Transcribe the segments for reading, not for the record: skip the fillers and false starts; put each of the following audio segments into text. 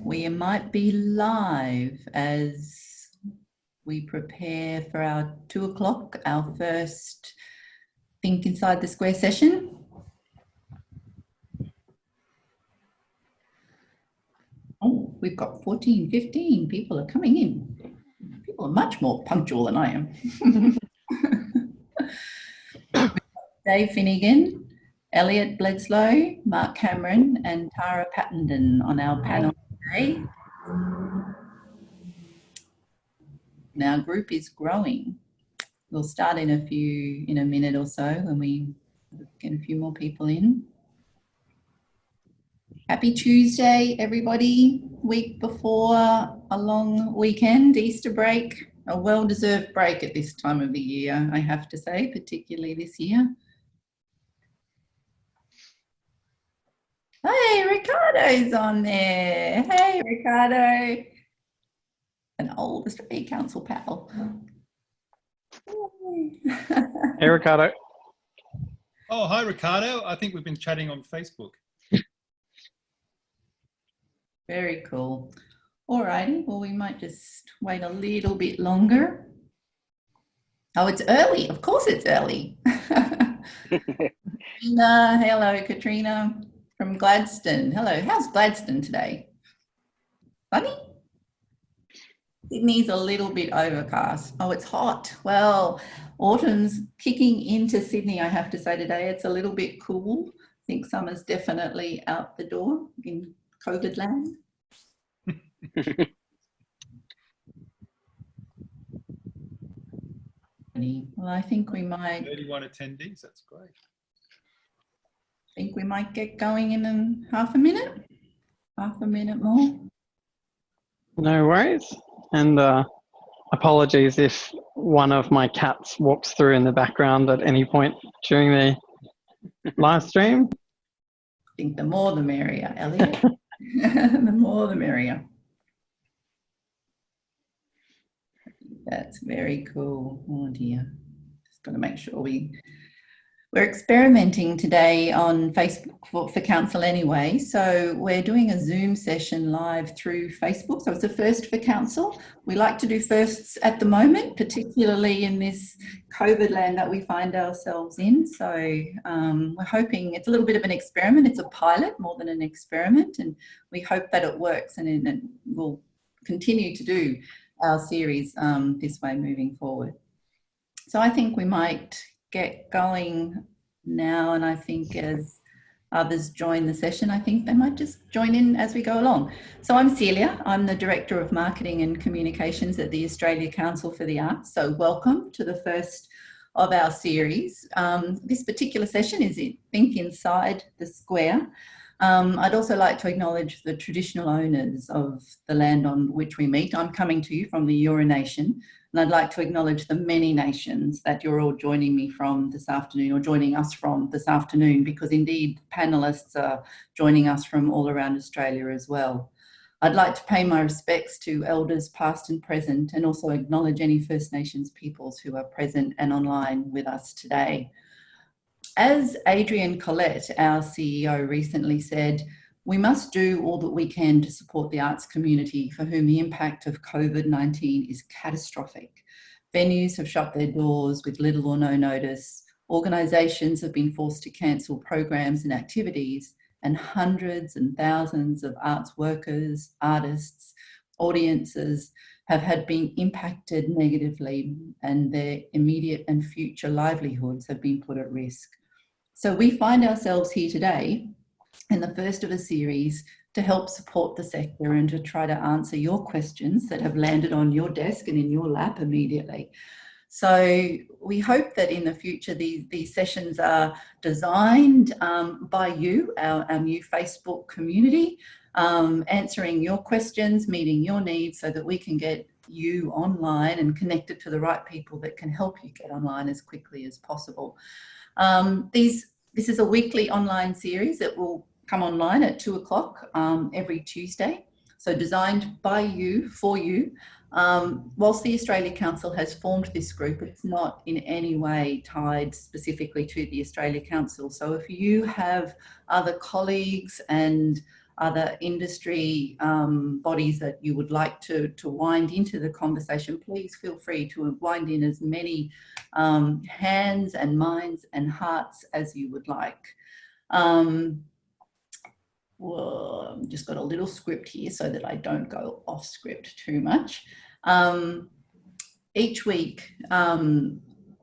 We might be live as we prepare for our 2 o'clock, our first Think Inside the Square session. Oh, we've got 14, 15 people are coming in. People are much more punctual than I am. Dave Finnegan, Elliot Bledsoe, Mark Cameron and Tara Pattenden on our panel today. And our group is growing. We'll start in a minute or so when we get a few more people in. Happy Tuesday, everybody. Week before a long weekend, Easter break, a well-deserved break at this time of the year, I have to say, particularly this year. Hey, Ricardo's on there. Hey, Ricardo. An old Australia Council pal. Hey, Ricardo. Oh, hi, Ricardo. I think we've been chatting on Facebook. Very cool. All righty. Well, we might just wait a little bit longer. Oh, it's early. Of course it's early. Katrina, hello, Katrina from Gladstone. Hello. How's Gladstone today? Sunny? Sydney's a little bit overcast. Oh, it's hot. Well, autumn's kicking into Sydney, I have to say today. It's a little bit cool. I think summer's definitely out the door in COVID land. Well, I think we might. 31 attendees, that's great. I think we might get going in half a minute more. No worries. And apologies if one of my cats walks through in the background at any point during the live stream. I think the more the merrier, Elliot. The more the merrier. That's very cool. Oh dear. Just got to make sure we're experimenting today on Facebook for council anyway. So we're doing a Zoom session live through Facebook. So it's a first for council. We like to do firsts at the moment, particularly in this COVID land that we find ourselves in. So we're hoping it's a little bit of an experiment. It's a pilot more than an experiment. And we hope that it works and we'll continue to do our series this way moving forward. So I think we might get going now, and I think as others join the session, I think they might just join in as we go along. So I'm Celia, I'm the Director of Marketing and Communications at the Australia Council for the Arts. So welcome to the first of our series. This particular session is Think Inside the Square. I'd also like to acknowledge the traditional owners of the land on which we meet. I'm coming to you from the Eora Nation, and I'd like to acknowledge the many nations that you're all joining me from this afternoon, or joining us from this afternoon, because indeed panellists are joining us from all around Australia as well. I'd like to pay my respects to elders past and present, and also acknowledge any First Nations peoples who are present and online with us today. As Adrian Collette, our CEO, recently said, we must do all that we can to support the arts community for whom the impact of COVID-19 is catastrophic. Venues have shut their doors with little or no notice. Organisations have been forced to cancel programs and activities, and hundreds and thousands of arts workers, artists, audiences have been impacted negatively, and their immediate and future livelihoods have been put at risk. So we find ourselves here today in the first of a series to help support the sector and to try to answer your questions that have landed on your desk and in your lap immediately. So we hope that in the future these sessions are designed by you, our new Facebook community, answering your questions, meeting your needs so that we can get you online and connected to the right people that can help you get online as quickly as possible. This is a weekly online series that will come online at 2 o'clock every Tuesday. So designed by you, for you. Whilst the Australia Council has formed this group, it's not in any way tied specifically to the Australia Council. So if you have other colleagues and other industry bodies that you would like to wind into the conversation, please feel free to wind in as many hands and minds and hearts as you would like. Well, I've just got a little script here so that I don't go off script too much. Each week,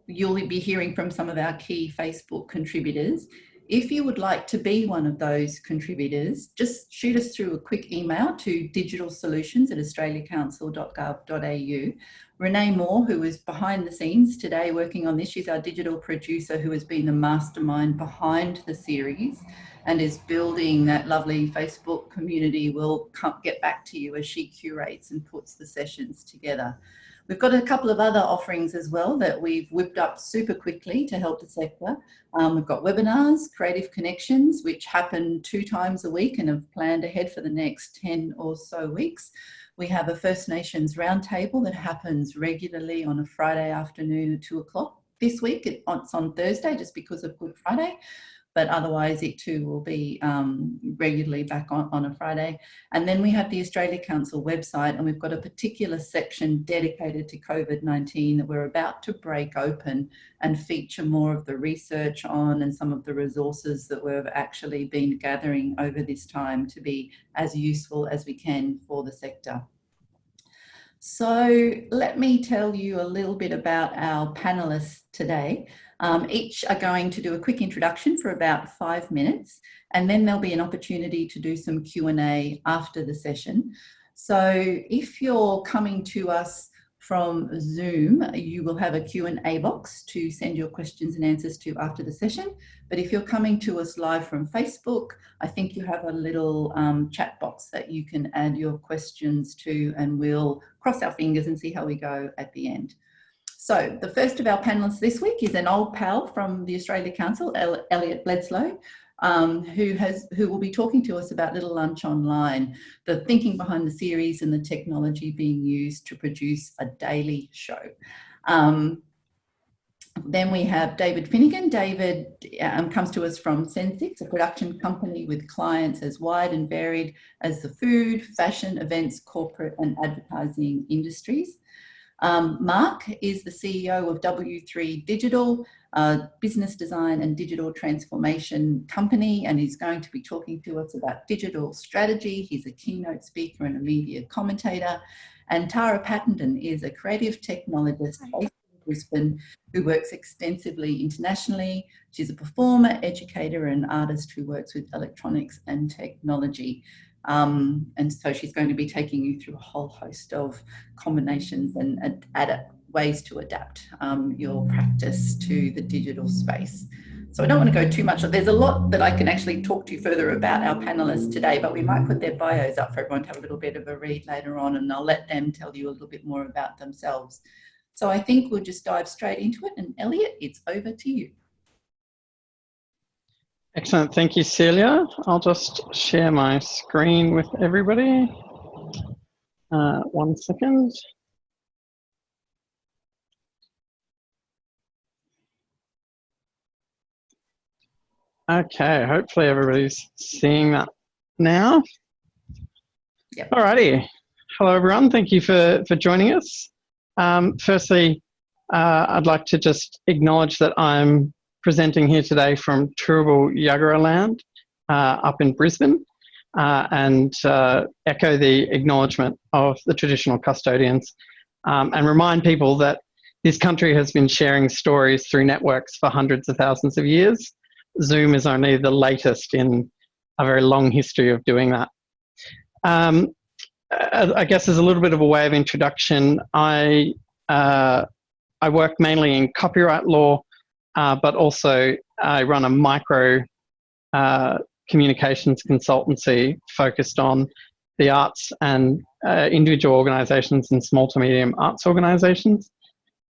you'll be hearing from some of our key Facebook contributors. If you would like to be one of those contributors, just shoot us through a quick email to digitalsolutions@australiacouncil.gov.au. Renae Moore, who is behind the scenes today working on this, she's our digital producer who has been the mastermind behind the series and is building that lovely Facebook community, will get back to you as she curates and puts the sessions together. We've got a couple of other offerings as well that we've whipped up super quickly to help the sector. We've got webinars, Creative Connections, which happen 2 times a week and have planned ahead for the next 10 or so weeks. We have a First Nations roundtable that happens regularly on a Friday afternoon at 2 o'clock. This week it's on Thursday just because of Good Friday, but otherwise it too will be regularly back on a Friday. And then we have the Australia Council website, and we've got a particular section dedicated to COVID-19 that we're about to break open and feature more of the research on and some of the resources that we've actually been gathering over this time to be as useful as we can for the sector. So let me tell you a little bit about our panellists today. Each are going to do a quick introduction for about 5 minutes, and then there'll be an opportunity to do some Q&A after the session. So if you're coming to us from Zoom, you will have a Q&A box to send your questions and answers to after the session. But if you're coming to us live from Facebook, I think you have a little chat box that you can add your questions to, and we'll cross our fingers and see how we go at the end. So the first of our panellists this week is an old pal from the Australia Council, Elliot Bledsoe, who will be talking to us about Little Lunch Online, the thinking behind the series and the technology being used to produce a daily show. Then we have David Finnegan. David comes to us from Sensix, a production company with clients as wide and varied as the food, fashion, events, corporate and advertising industries. Mark is the CEO of W3 Digital, a business design and digital transformation company, and he's going to be talking to us about digital strategy. He's a keynote speaker and a media commentator. And Tara Pattenden is a creative technologist based in Brisbane who works extensively internationally. She's a performer, educator and artist who works with electronics and technology. And so she's going to be taking you through a whole host of combinations and ways to adapt your practice to the digital space. So I don't want to go too much. There's a lot that I can actually talk to you further about our panellists today, but we might put their bios up for everyone to have a little bit of a read later on, and I'll let them tell you a little bit more about themselves. So I think we'll just dive straight into it. And Elliot, it's over to you. Excellent. Thank you, Celia. I'll just share my screen with everybody. 1 second. Okay, hopefully everybody's seeing that now. Yep. Alrighty. Hello, everyone. Thank you for joining us. Firstly, I'd like to just acknowledge that I'm presenting here today from Turrbal Yagara land up in Brisbane, and echo the acknowledgement of the traditional custodians, and remind people that this country has been sharing stories through networks for hundreds of thousands of years. Zoom is only the latest in a very long history of doing that. I guess as a little bit of a way of introduction, I work mainly in copyright law, but also I run a micro communications consultancy focused on the arts and individual organisations and small to medium arts organisations.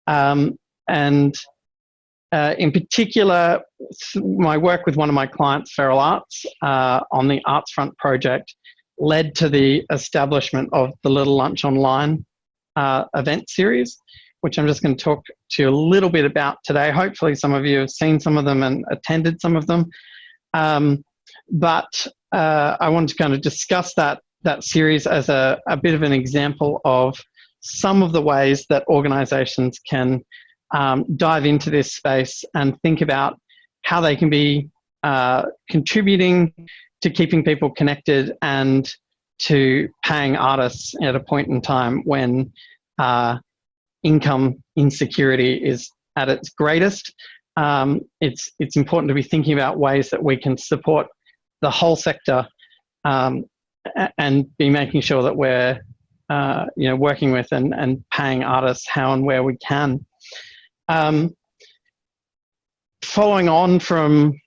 In particular, my work with one of my clients, Feral Arts, on the Arts Front project led to the establishment of the Little Lunch Online event series, which I'm just going to talk to you a little bit about today. Hopefully some of you have seen some of them and attended some of them. But I wanted to kind of discuss that series as a bit of an example of some of the ways that organisations can dive into this space and think about how they can be contributing to keeping people connected and to paying artists at a point in time when income insecurity is at its greatest. It's important to be thinking about ways that we can support the whole sector and be making sure that we're working with and paying artists how and where we can. Following on from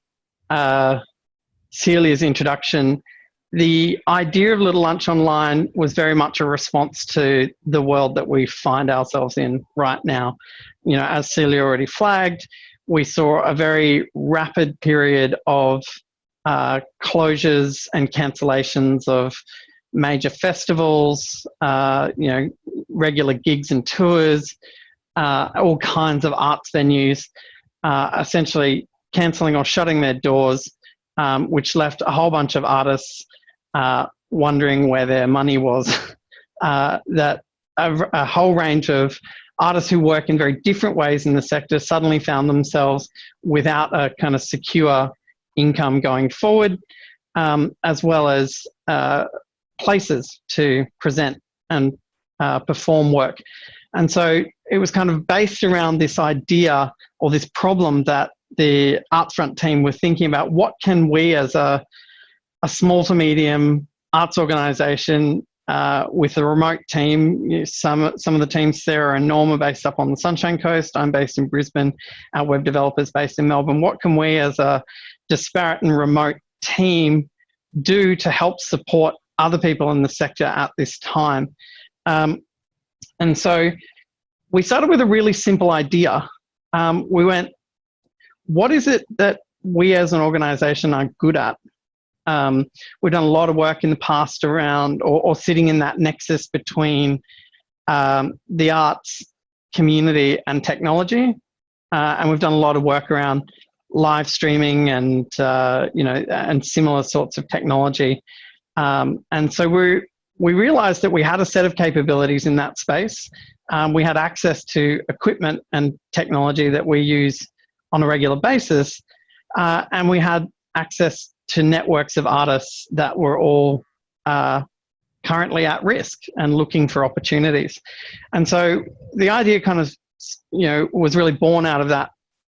Celia's introduction, the idea of Little Lunch Online was very much a response to the world that we find ourselves in right now. You know, as Celia already flagged, we saw a very rapid period of closures and cancellations of major festivals, regular gigs and tours, all kinds of arts venues, essentially cancelling or shutting their doors, which left a whole bunch of artists wondering where their money was. That a whole range of artists who work in very different ways in the sector suddenly found themselves without a kind of secure income going forward, as well as places to present and perform work. And so it was kind of based around this idea or this problem that the Artsfront team were thinking about. What can we as a small to medium arts organisation with a remote team, some of the teams, Sarah and Norm, are based up on the Sunshine Coast. I'm based in Brisbane. Our web developers based in Melbourne. What can we as a disparate and remote team do to help support other people in the sector at this time? And so we started with a really simple idea. We went, what is it that we as an organisation are good at? We've done a lot of work in the past around or sitting in that nexus between the arts community and technology. And we've done a lot of work around live streaming and, and similar sorts of technology. And so we realized that we had a set of capabilities in that space. We had access to equipment and technology that we use on a regular basis. And we had access to networks of artists that were all currently at risk and looking for opportunities. And so the idea kind of, was really born out of that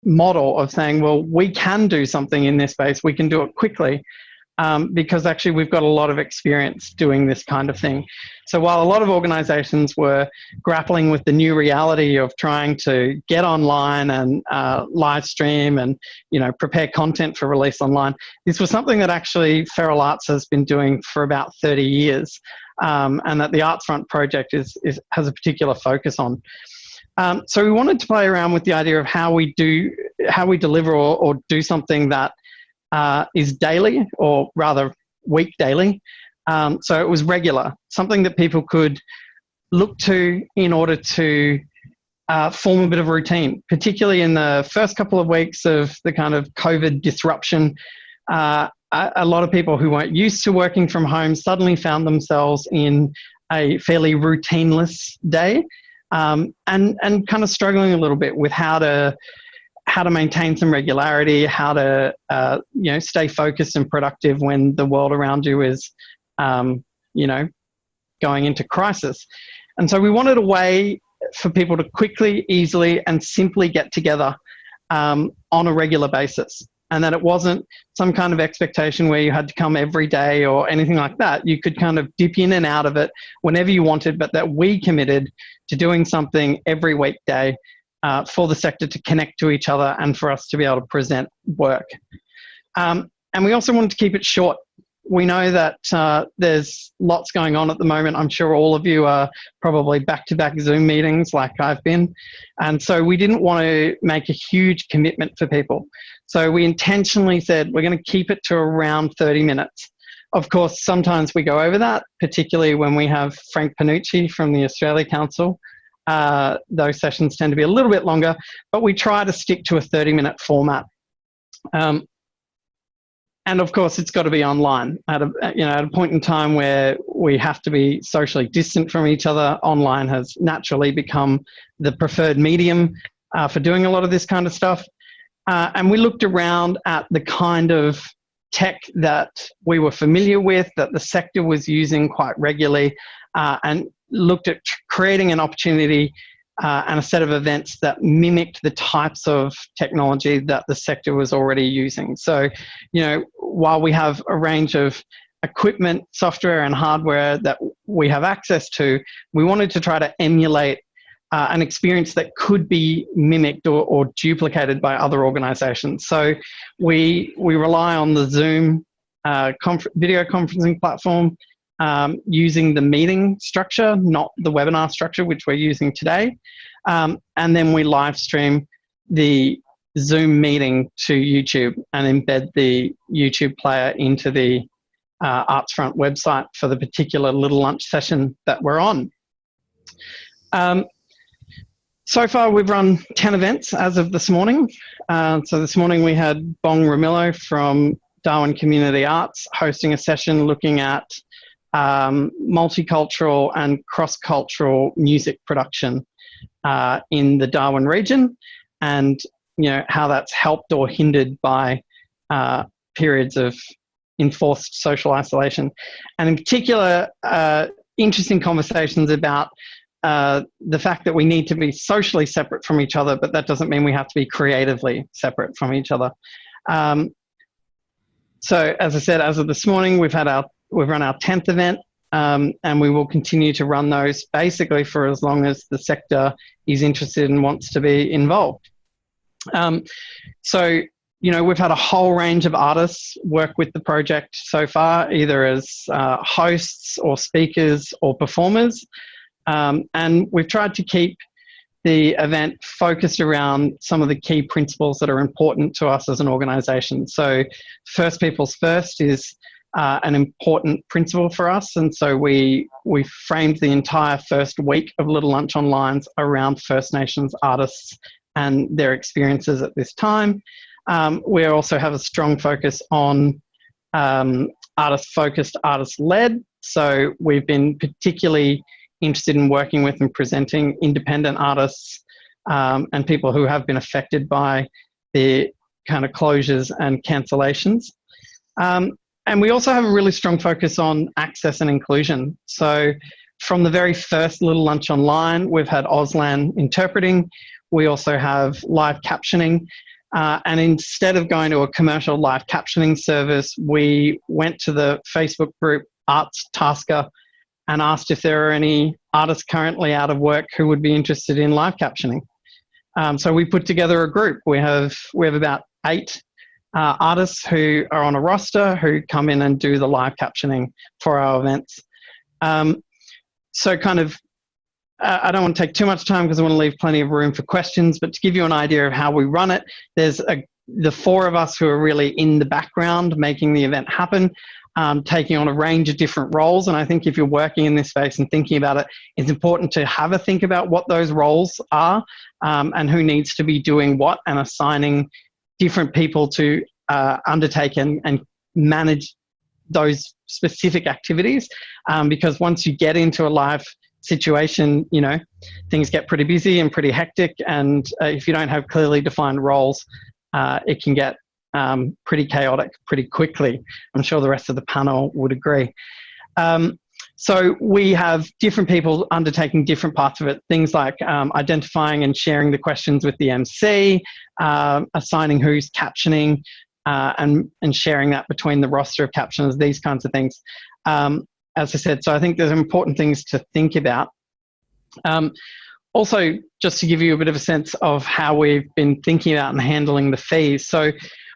model of saying, well, we can do something in this space. We can do it quickly because actually we've got a lot of experience doing this kind of thing. So while a lot of organizations were grappling with the new reality of trying to get online and live stream and, prepare content for release online, this was something that actually Feral Arts has been doing for about 30 years and that the Artsfront project has a particular focus on. So we wanted to play around with the idea of how we deliver or do something that is daily, or rather week daily. So it was regular, something that people could look to in order to form a bit of routine, particularly in the first couple of weeks of the kind of COVID disruption. A lot of people who weren't used to working from home suddenly found themselves in a fairly routineless day. And kind of struggling a little bit with how to maintain some regularity, how to stay focused and productive when the world around you is going into crisis. And so we wanted a way for people to quickly, easily, and simply get together on a regular basis. And that it wasn't some kind of expectation where you had to come every day or anything like that. You could kind of dip in and out of it whenever you wanted, but that we committed to doing something every weekday for the sector to connect to each other and for us to be able to present work. And we also wanted to keep it short. We know that there's lots going on at the moment. I'm sure all of you are probably back-to-back Zoom meetings like I've been. And so we didn't want to make a huge commitment for people. So we intentionally said we're going to keep it to around 30 minutes. Of course, sometimes we go over that, particularly when we have Frank Panucci from the Australia Council. Those sessions tend to be a little bit longer, but we try to stick to a 30-minute format. And of course, it's got to be online. At a point in time where we have to be socially distant from each other, online has naturally become the preferred medium for doing a lot of this kind of stuff. And we looked around at the kind of tech that we were familiar with, that the sector was using quite regularly, and looked at creating an opportunity and a set of events that mimicked the types of technology that the sector was already using. So, while we have a range of equipment, software and hardware that we have access to, we wanted to try to emulate an experience that could be mimicked or duplicated by other organizations. So we rely on the Zoom video conferencing platform, using the meeting structure, not the webinar structure, which we're using today. And then we live stream the Zoom meeting to YouTube and embed the YouTube player into the ArtsFront website for the particular Little Lunch session that we're on. So far, we've run 10 events as of this morning. So this morning we had Bong Ramillo from Darwin Community Arts hosting a session looking at multicultural and cross-cultural music production in the Darwin region, and how that's helped or hindered by periods of enforced social isolation. And in particular, interesting conversations about the fact that we need to be socially separate from each other, but that doesn't mean we have to be creatively separate from each other. So as I said, as of this morning, we've run our 10th event, and we will continue to run those basically for as long as the sector is interested and wants to be involved. So, we've had a whole range of artists work with the project so far, either as hosts or speakers or performers. And we've tried to keep the event focused around some of the key principles that are important to us as an organisation. So first people's first is an important principle for us. And so we framed the entire first week of Little Lunch Online around First Nations artists and their experiences at this time. We also have a strong focus on artist-focused, artist-led. So we've been particularly interested in working with and presenting independent artists and people who have been affected by the kind of closures and cancellations. And we also have a really strong focus on access and inclusion. So from the very first Little Lunch Online, we've had Auslan interpreting. We also have live captioning. And instead of going to a commercial live captioning service, we went to the Facebook group Arts Tasker and asked if there are any artists currently out of work who would be interested in live captioning. So we put together a group. We have about 8 artists who are on a roster who come in and do the live captioning for our events. So kind of, I don't want to take too much time because I want to leave plenty of room for questions, but to give you an idea of how we run it, there's the 4 of us who are really in the background making the event happen, taking on a range of different roles. And I think if you're working in this space and thinking about it, it's important to have a think about what those roles are and who needs to be doing what, and assigning different people to undertake and manage those specific activities. Because once you get into a live situation, things get pretty busy and pretty hectic. And if you don't have clearly defined roles, it can get pretty chaotic pretty quickly. I'm sure the rest of the panel would agree. So we have different people undertaking different parts of it, things like identifying and sharing the questions with the MC, assigning who's captioning, and sharing that between the roster of captioners, these kinds of things. As I said, so I think there's important things to think about. Also, just to give you a bit of a sense of how we've been thinking about and handling the fees. So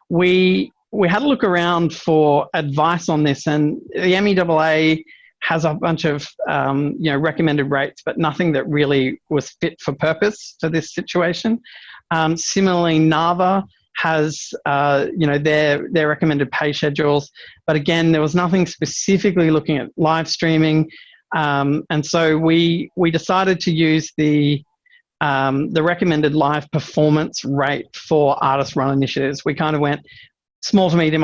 we had a look around for advice on this, and the MEAA has a bunch of recommended rates, but nothing that really was fit for purpose for this situation. Similarly, NAVA has their recommended pay schedules, but again, there was nothing specifically looking at live streaming, and so we decided to use the recommended live performance rate for artist-run initiatives. We kind of went small to medium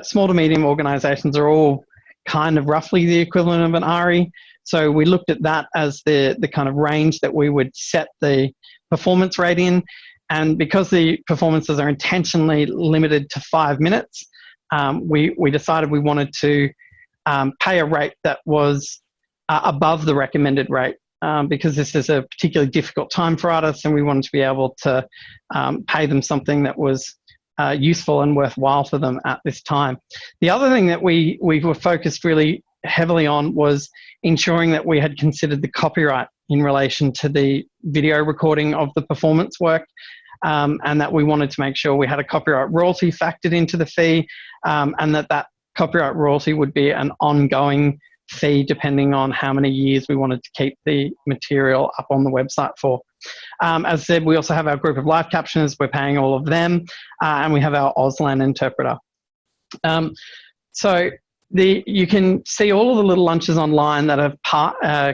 small to medium organizations are all kind of roughly the equivalent of an RE. So we looked at that as the kind of range that we would set the performance rate in. And because the performances are intentionally limited to 5 minutes, we decided we wanted to pay a rate that was above the recommended rate, because this is a particularly difficult time for artists, and we wanted to be able to pay them something that was useful and worthwhile for them at this time. The other thing that we were focused really heavily on was ensuring that we had considered the copyright in relation to the video recording of the performance work, and that we wanted to make sure we had a copyright royalty factored into the fee, and that copyright royalty would be an ongoing fee depending on how many years we wanted to keep the material up on the website for. As I said, we also have our group of live captioners. We're paying all of them, and we have our Auslan interpreter. So you can see all of the little lunches online that have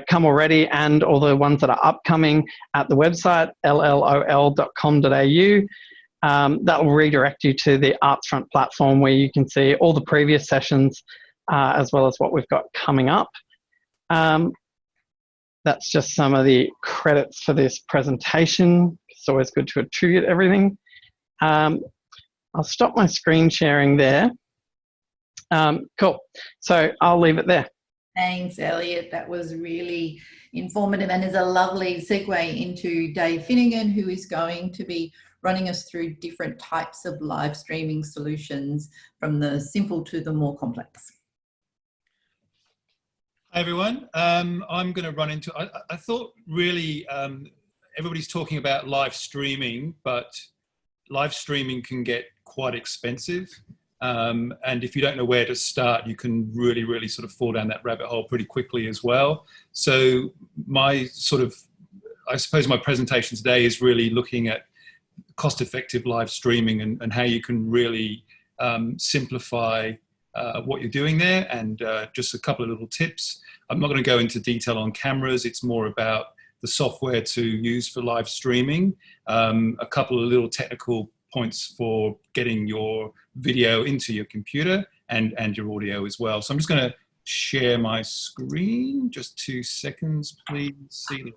come already, and all the ones that are upcoming at the website, llol.com.au. That will redirect you to the Artsfront platform, where you can see all the previous sessions, as well as what we've got coming up. That's just some of the credits for this presentation. It's always good to attribute everything. I'll stop my screen sharing there. Cool. So I'll leave it there. Thanks, Elliot. That was really informative, and is a lovely segue into Dave Finnegan, who is going to be running us through different types of live streaming solutions, from the simple to the more complex. Hi everyone. I'm going to run into, I thought really everybody's talking about live streaming, but live streaming can get quite expensive. And if you don't know where to start, you can really sort of fall down that rabbit hole pretty quickly as well. So I suppose my presentation today is really looking at cost-effective live streaming and how you can really simplify what you're doing there, and just a couple of little tips. I'm not going to go into detail on cameras. It's more about the software to use for live streaming. A couple of little technical points for getting your video into your computer and your audio as well. So I'm just going to share my screen. Just 2 seconds, please, Celia.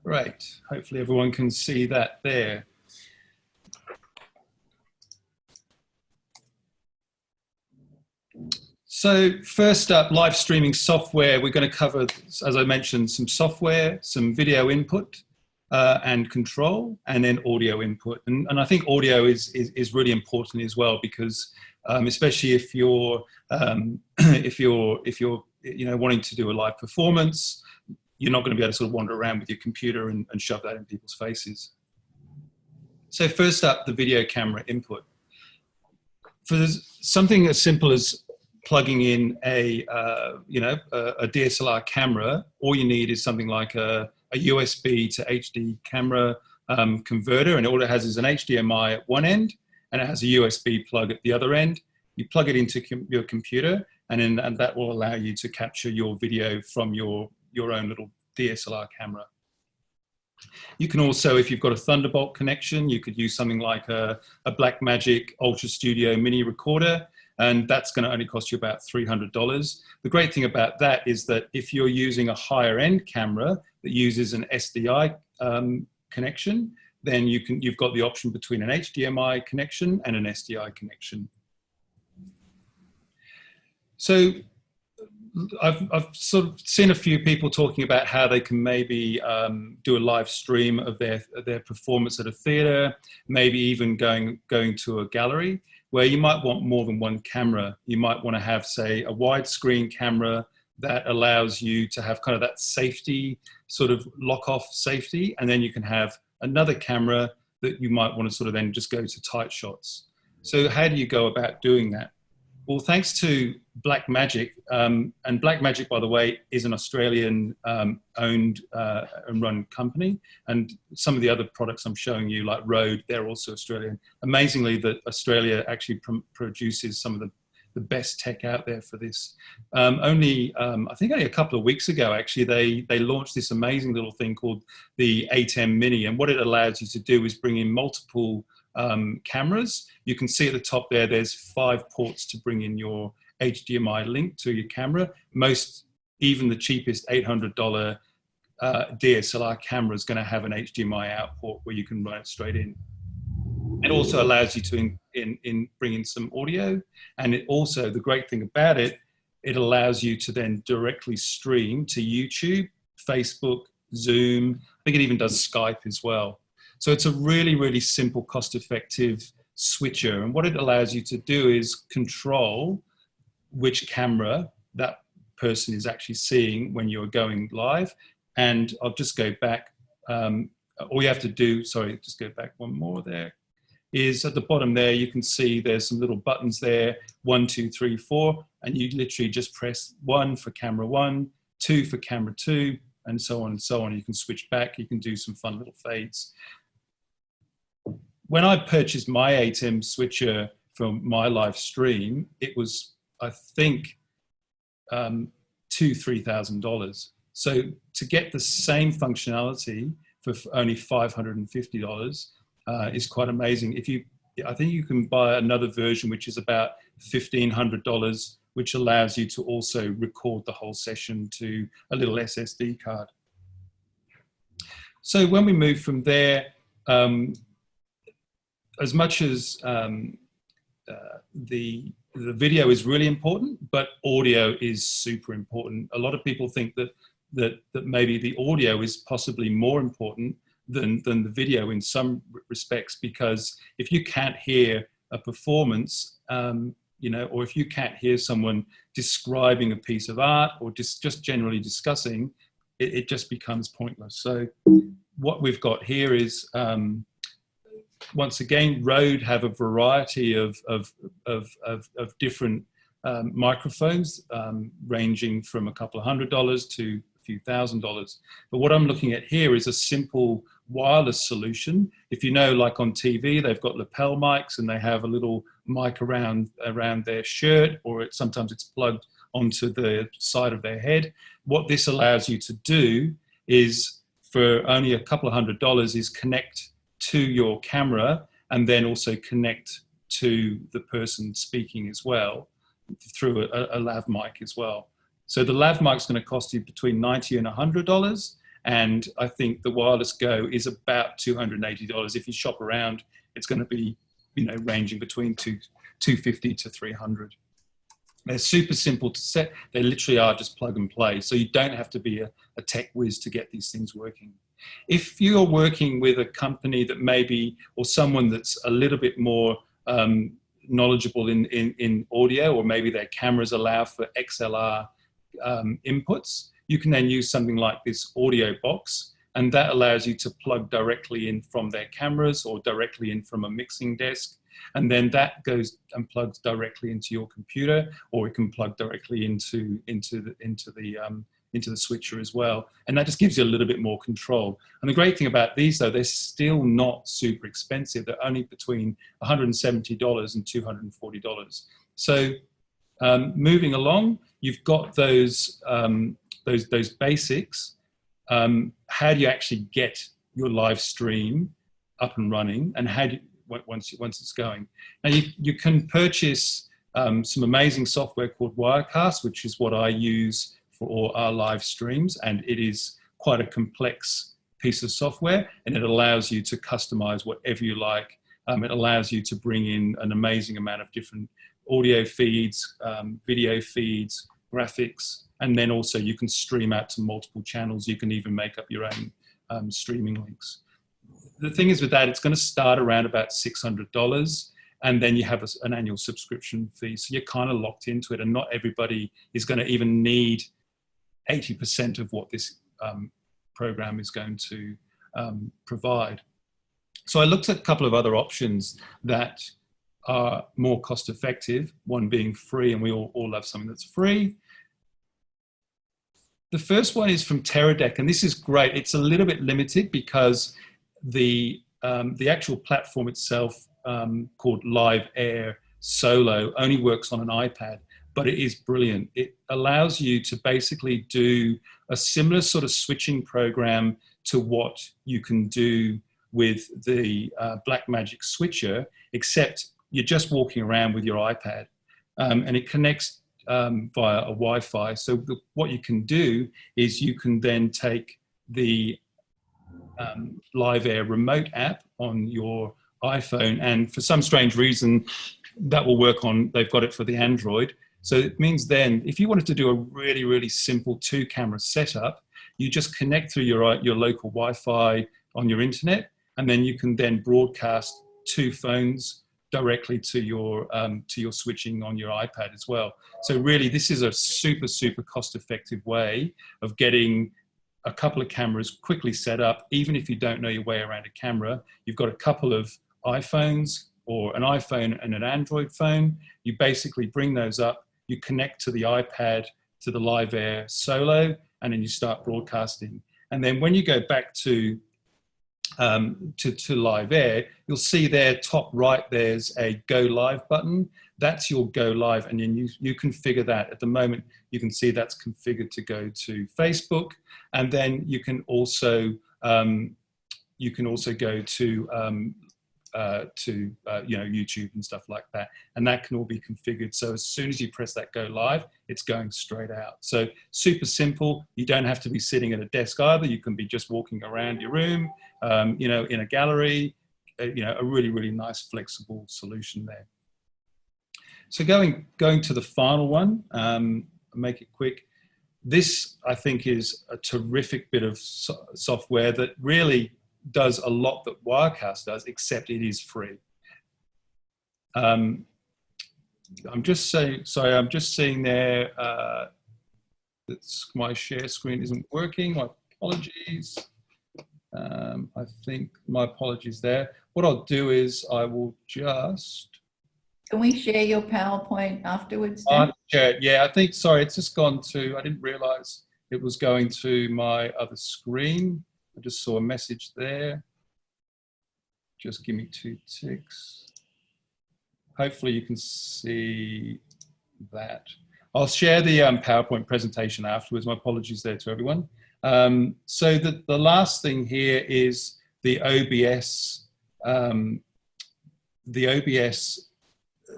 Great. Hopefully everyone can see that there. So first up, live streaming software. We're going to cover, as I mentioned, some software, some video input and control, and then audio input. And I think audio is really important as well, because especially if you're wanting to do a live performance, you're not going to be able to sort of wander around with your computer and shove that in people's faces. So first up, the video camera input. For something as simple as plugging in a DSLR camera, all you need is something like a USB to HD camera converter, and all it has is an HDMI at one end, and it has a USB plug at the other end. You plug it into your computer, and that will allow you to capture your video from your own little DSLR camera. You can also, if you've got a Thunderbolt connection, you could use something like a Blackmagic Ultra Studio mini recorder, and that's going to only cost you about $300. The great thing about that is that if you're using a higher end camera that uses an SDI connection, then you've got the option between an HDMI connection and an SDI connection. So I've sort of seen a few people talking about how they can maybe do a live stream of their performance at a theatre, maybe even going to a gallery, where you might want more than one camera. You might want to have, say, a widescreen camera that allows you to have kind of that safety, sort of lock-off safety, and then you can have another camera that you might want to sort of then just go to tight shots. So how do you go about doing that? Well, thanks to Blackmagic, and Blackmagic, by the way, is an Australian owned and run company, and some of the other products I'm showing you, like Rode, they're also Australian. Amazingly, that Australia actually produces some of the best tech out there for this. I think only a couple of weeks ago, actually, they launched this amazing little thing called the 8M Mini. And what it allows you to do is bring in multiple cameras. You can see at the top there, there's 5 ports to bring in your HDMI link to your camera. Even the cheapest $800 DSLR camera is going to have an HDMI out port where you can run it straight in. It also allows you to bring in some audio, and it also, the great thing about it, it allows you to then directly stream to YouTube, Facebook, Zoom. I think it even does Skype as well. So it's a really, really simple, cost-effective switcher. And what it allows you to do is control which camera that person is actually seeing when you're going live. And I'll just go back. All you have to do, sorry, just go back one more there, is at the bottom there, you can see there's some little buttons there, 1, 2, 3, 4, and you literally just press 1 for camera 1, 2 for camera 2, and so on and so on. You can switch back, you can do some fun little fades. When I purchased my 8M switcher from my live stream, it was, I think, $2,000–3,000. So to get the same functionality for only $550 is quite amazing. I think you can buy another version which is about $1,500, which allows you to also record the whole session to a little SSD card. So when we move from there, as much as the video is really important, but audio is super important. A lot of people think that maybe the audio is possibly more important than the video in some respects, because if you can't hear a performance, you know, or if you can't hear someone describing a piece of art or just generally discussing, it just becomes pointless. So what we've got here is, once again, Rode have a variety of different microphones, ranging from a couple of $100 to a few $1,000s. But what I'm looking at here is a simple wireless solution. If you know, like on TV, they've got lapel mics and they have a little mic around their shirt, or sometimes it's plugged onto the side of their head. What this allows you to do is, for only a couple of $100, is connect to your camera and then also connect to the person speaking as well through a lav mic as well. So the lav mic is going to cost you between $90 and $100, and I think the Wireless Go is about $280. If you shop around, it's going to be, you know, ranging between $250 to $300. They're super simple to set. They literally are just plug and play. So you don't have to be a tech whiz to get these things working. If you're working with a company that maybe, or someone that's a little bit more knowledgeable in audio, or maybe their cameras allow for XLR inputs, you can then use something like this audio box, and that allows you to plug directly in from their cameras or directly in from a mixing desk. And then that goes and plugs directly into your computer, or it can plug directly into the switcher as well. And that just gives you a little bit more control. And the great thing about these, though, they're still not super expensive. They're only between $170 and $240. So moving along, you've got those basics. How do you actually get your live stream up and running, and how do you, once it's going? Now you can purchase some amazing software called Wirecast, which is what I use for all our live streams, and it is quite a complex piece of software, and it allows you to customize whatever you like. It allows you to bring in an amazing amount of different audio feeds, video feeds, graphics, and then also you can stream out to multiple channels. You can even make up your own streaming links. The thing is with that, it's going to start around about $600, and then you have an annual subscription fee. So you're kind of locked into it, and not everybody is going to even need 80% of what this program is going to provide. So I looked at a couple of other options that are more cost effective, one being free, and we all love something that's free. The first one is from Teradek, and this is great. It's a little bit limited because the actual platform itself, called Live Air, solo, only works on an iPad, but it is brilliant. It allows you to basically do a similar sort of switching program to what you can do with the Blackmagic switcher, except you're just walking around with your iPad, and it connects via a Wi-Fi. So what you can do is you can then take the Live Air remote app on your iPhone, and for some strange reason that will work on, they've got it for the Android. So it means then if you wanted to do a really, really simple 2-camera setup, you just connect through your local Wi-Fi on your internet, and then you can then broadcast 2 phones directly to your switching on your iPad as well. So really, this is a super, super cost-effective way of getting a couple of cameras quickly set up. Even if you don't know your way around a camera, you've got a couple of iPhones or an iPhone and an Android phone. You basically bring those up, you connect to the iPad, to the Live Air Solo, and then you start broadcasting. And then when you go back to Live Air, you'll see there top right, there's a Go Live button. That's your Go Live, and then you configure that. At the moment, you can see that's configured to go to Facebook, and then you can also go to YouTube and stuff like that, and that can all be configured. So as soon as you press that Go Live, it's going straight out. So super simple. You don't have to be sitting at a desk either. You can be just walking around your room, in a gallery. A really, really nice flexible solution there. So going to the final one, make it quick. This, I think, is a terrific bit of software that really does a lot that Wirecast does, except it is free. I'm just seeing there that my share screen isn't working. My apologies. I think my apologies there. What I'll do is I will just... Can we share your PowerPoint afterwards, Dan? Yeah, I think, sorry, it's just gone to, I didn't realize it was going to my other screen. I just saw a message there. Just give me 2 ticks. Hopefully you can see that. I'll share the PowerPoint presentation afterwards. My apologies there to everyone. So the last thing here is the OBS,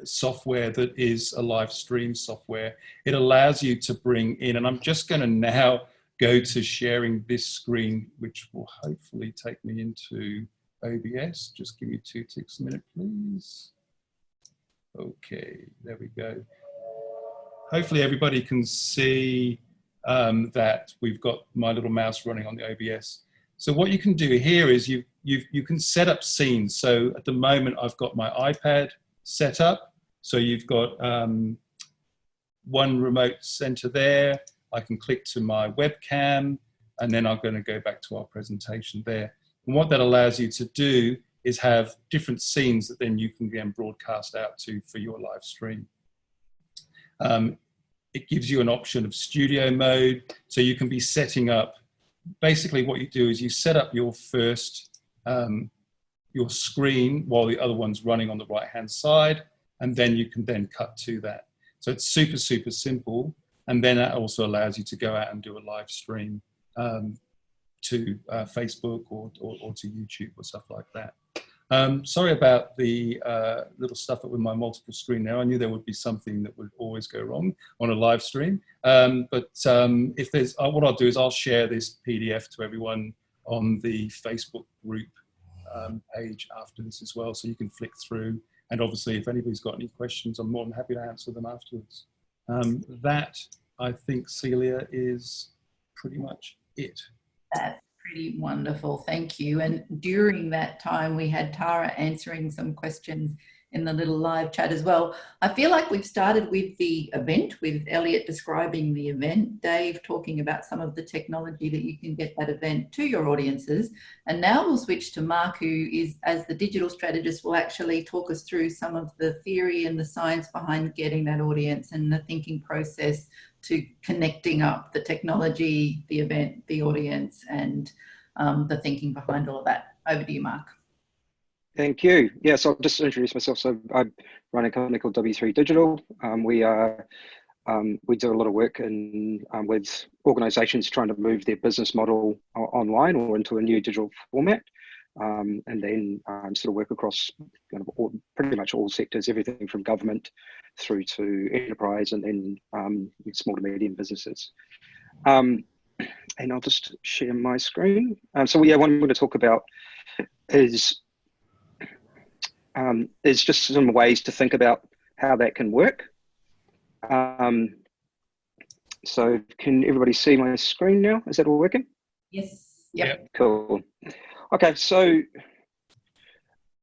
software that is a live stream software. It allows you to bring in, and I'm just going to now go to sharing this screen, which will hopefully take me into OBS. Just give me 2 ticks a minute, please. Okay, there we go. Hopefully everybody can see that we've got my little mouse running on the OBS. So what you can do here is you can set up scenes. So at the moment, I've got my iPad set up. So you've got one remote center there. I can click to my webcam, and then I'm going to go back to our presentation there. And what that allows you to do is have different scenes that then you can then broadcast out to for your live stream. It gives you an option of studio mode, so you can be setting up. Basically what you do is you set up your first, your screen while the other one's running on the right-hand side, and then you can then cut to that. So it's super, super simple. And then that also allows you to go out and do a live stream to Facebook or to YouTube or stuff like that. Sorry about the little stuff with my multiple screen there. I knew there would be something that would always go wrong on a live stream. If there's, what I'll do is I'll share this PDF to everyone on the Facebook group page after this as well, so you can flick through. And obviously, if anybody's got any questions, I'm more than happy to answer them afterwards. That, I think, Celia, is pretty much it. That's pretty wonderful. Thank you. And during that time, we had Tara answering some questions in the little live chat as well. I feel like we've started with the event, with Elliot describing the event, Dave talking about some of the technology that you can get that event to your audiences. And now we'll switch to Mark, who is, as the digital strategist, will actually talk us through some of the theory and the science behind getting that audience and the thinking process to connecting up the technology, the event, the audience, and the thinking behind all of that. Over to you, Mark. Thank you. Yeah, so I'll just introduce myself. So I run a company called W3 Digital. We do a lot of work with organisations trying to move their business model online or into a new digital format, and then sort of work across kind of pretty much all sectors, everything from government through to enterprise, and then small to medium businesses. And I'll just share my screen. So yeah, what I'm going to talk about is just some ways to think about how that can work. So can everybody see my screen now? Is that all working? Yes. Yep. Cool. Okay, so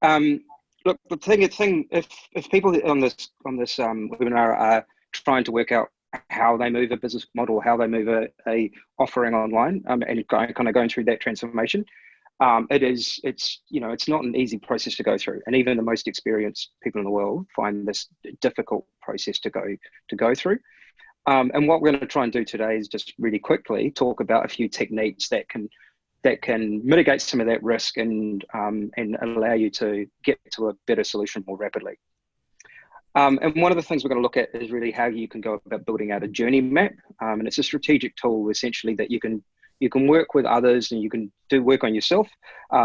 look, the thing, if people on this webinar are trying to work out how they move a business model, how they move a offering online, and kind of going through that transformation, it's not an easy process to go through, and even the most experienced people in the world find this difficult process to go through. And what we're going to try and do today is just really quickly talk about a few techniques that can mitigate some of that risk and allow you to get to a better solution more rapidly. And one of the things we're going to look at is really how you can go about building out a journey map, and it's a strategic tool essentially that you can work with others, and you can do work on yourself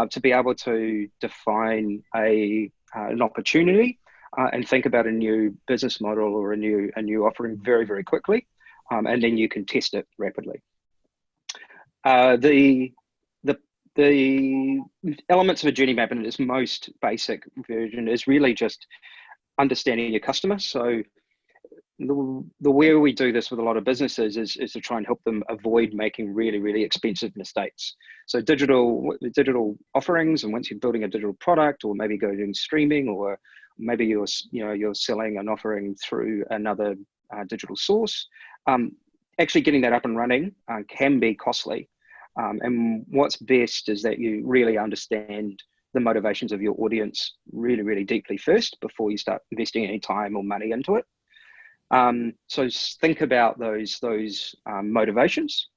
to be able to define an opportunity and think about a new business model or a new offering very, very quickly, and then you can test it rapidly. The elements of a journey map in its most basic version is really just understanding your customer. So the way we do this with a lot of businesses is to try and help them avoid making really, really expensive mistakes. So digital offerings, and once you're building a digital product, or maybe going streaming, or maybe you're selling an offering through another digital source, actually getting that up and running can be costly. And what's best is that you really understand the motivations of your audience really, really deeply first before you start investing any time or money into it. So think about those motivations,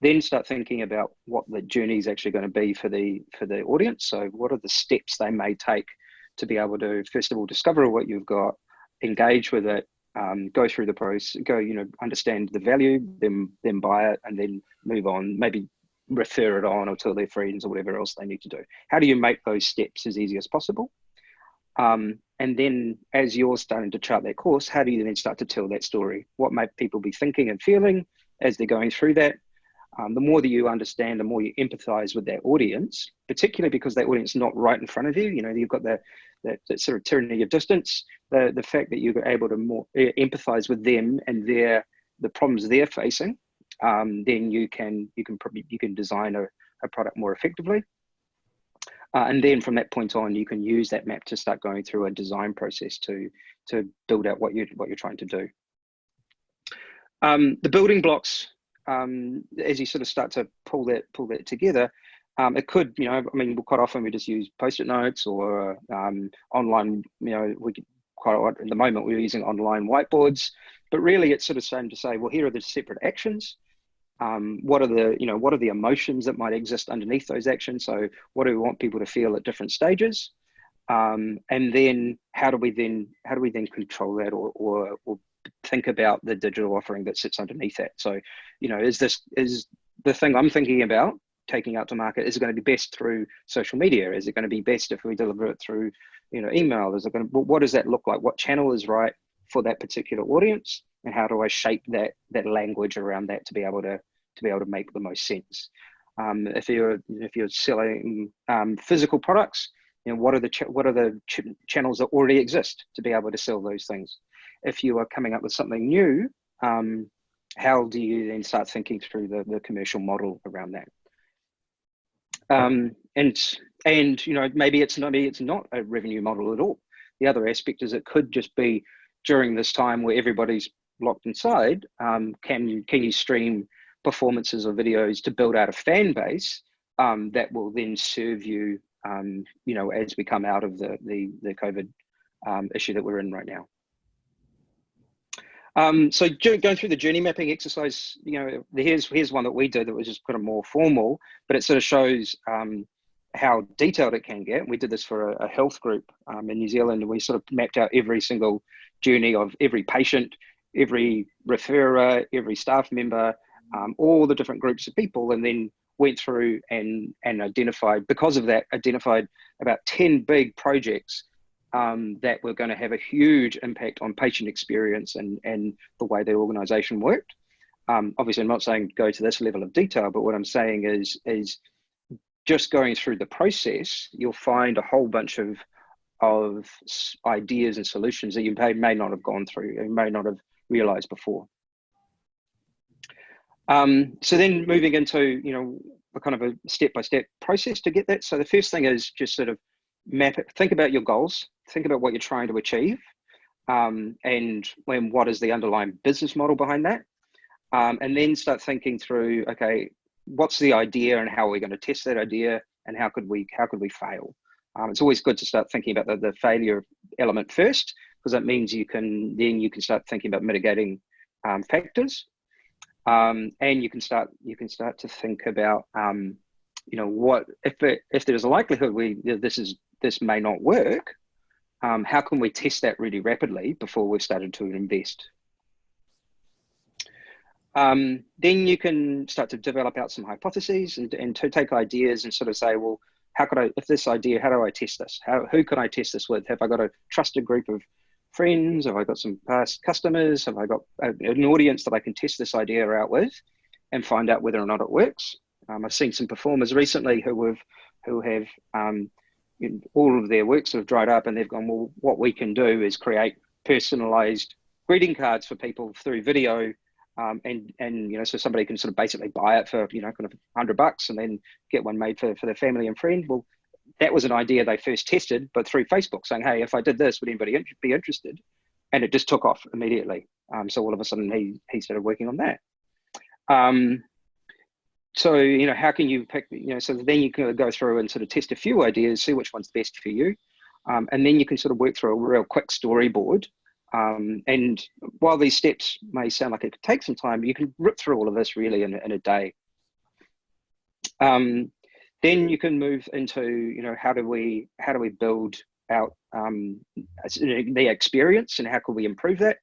then start thinking about what the journey is actually going to be for the audience. So what are the steps they may take to be able to, first of all, discover what you've got, engage with it, go through the process, understand the value, then buy it, and then move on, maybe refer it on or tell their friends or whatever else they need to do. How do you make those steps as easy as possible? And then as you're starting to chart that course, how do you then start to tell that story? What might people be thinking and feeling as they're going through that? The more that you understand, the more you empathize with that audience, particularly because that audience is not right in front of you. You've got that sort of tyranny of distance, the fact that you're able to more empathize with them and the problems they're facing, then you can design a product more effectively. And then from that point on, you can use that map to start going through a design process to build out what you're trying to do. The building blocks, as you sort of start to pull that together, it could, quite often we just use Post-it notes or online, we could at the moment we're using online whiteboards, but really it's sort of same to say, well, here are the separate actions. What are the emotions that might exist underneath those actions? So what do we want people to feel at different stages? And then how do we then control that or think about the digital offering that sits underneath that? So, is the thing I'm thinking about taking out to market, is it going to be best through social media? Is it going to be best if we deliver it through, email? What does that look like? What channel is right for that particular audience? And how do I shape that language around that to be able to make the most sense? If you're selling physical products, what are the channels that already exist to be able to sell those things? If you are coming up with something new, how do you then start thinking through the commercial model around that? And maybe it's not a revenue model at all. The other aspect is it could just be during this time where everybody's locked inside, can you stream performances or videos to build out a fan base that will then serve you, as we come out of the COVID issue that we're in right now. So going through the journey mapping exercise, here's one that we did that was just kind of more formal, but it sort of shows how detailed it can get. We did this for a health group in New Zealand, and we sort of mapped out every single journey of every patient, every referrer, every staff member, all the different groups of people, and then went through and identified, because of that, identified about 10 big projects that were going to have a huge impact on patient experience and the way the organisation worked. Obviously, I'm not saying go to this level of detail, but what I'm saying is just going through the process, you'll find a whole bunch of ideas and solutions that you may not have gone through and may not have realised before. So then moving into, a kind of a step-by-step process to get that. So the first thing is just sort of map it, think about your goals, think about what you're trying to achieve, and what is the underlying business model behind that. And then start thinking through, okay, what's the idea and how are we going to test that idea and how could we fail? It's always good to start thinking about the failure element first, because that means you can start thinking about mitigating factors. And you can start to think about, what if there's a likelihood this may not work, how can we test that really rapidly before we've started to invest? Then you can start to develop out some hypotheses and to take ideas and sort of say, well, how do I test this? Who can I test this with? Have I got a trusted group of friends? Have I got some past customers? Have I got an audience that I can test this idea out with and find out whether or not it works? I've seen some performers recently who have all of their work sort of dried up, and they've gone, well, what we can do is create personalized greeting cards for people through video. So somebody can sort of basically buy it for, kind of $100 and then get one made for their family and friend. Well, that was an idea they first tested, but through Facebook, saying, hey, if I did this, would anybody be interested? And it just took off immediately. So all of a sudden he started working on that. So, how can you pick, so then you can go through and sort of test a few ideas, see which one's best for you. And then you can sort of work through a real quick storyboard. And while these steps may sound like it could take some time, you can rip through all of this really in a day. Then you can move into, how do we build out the experience and how can we improve that?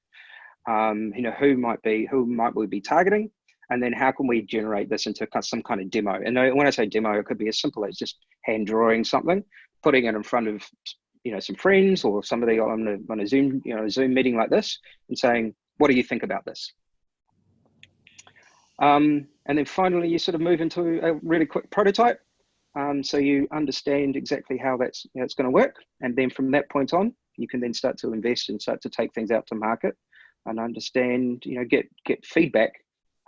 Who might we be targeting? And then how can we generate this into some kind of demo? And when I say demo, it could be as simple as just hand drawing something, putting it in front of some friends or somebody on a Zoom, Zoom meeting like this, and saying, what do you think about this? And then finally, you sort of move into a really quick prototype. So you understand exactly how it's going to work. And then from that point on, you can then start to invest and start to take things out to market and understand, get feedback